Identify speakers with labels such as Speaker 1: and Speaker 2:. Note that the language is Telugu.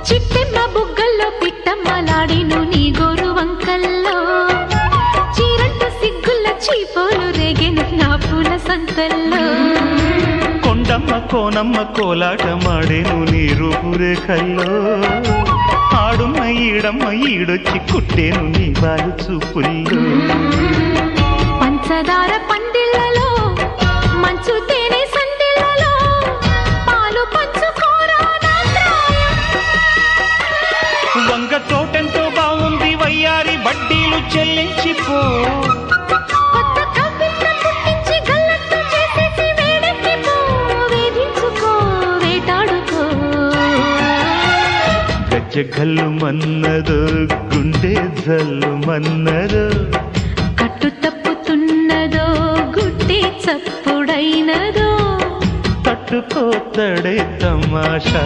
Speaker 1: చిట్టెమ్మ బుగ్గల్లో పిట్టమ్మలాడిను నీ గోరు వంకల్లో చీరంటు సిగ్గుల చీపోలు రేగెను నా పూల సంతల్లో
Speaker 2: కొండమ్మ కోనమ్మ కోలాటమాడేను నీ రూపురేఖల్లో ఆడున్న ఈడమ్మ ఈడొచ్చి కుట్టేను నీ బాలు చూపుల్లో
Speaker 1: పంచదార పందిళ్ళలో మంచు తేనె సందిళ్ళలో పాలు పంచుకోరా నా ప్రాయం.
Speaker 2: వంగ తోటెంతో బాగుంది వయ్యారి వడ్డీలు చెల్లించిపో
Speaker 1: కొత్త కవిత్వం పుట్టించి గల్లత్తు చేసేసి వేడెక్కిపో వేధించుకో వేటాడుకో
Speaker 2: గజ్జ గల్లు మన్నదో గుండె జల్లు మన్నదో
Speaker 1: కట్టు తప్పుతున్నదో గుడ్డి చప్పుడైనదో
Speaker 2: తట్టుకోతడే తమాషా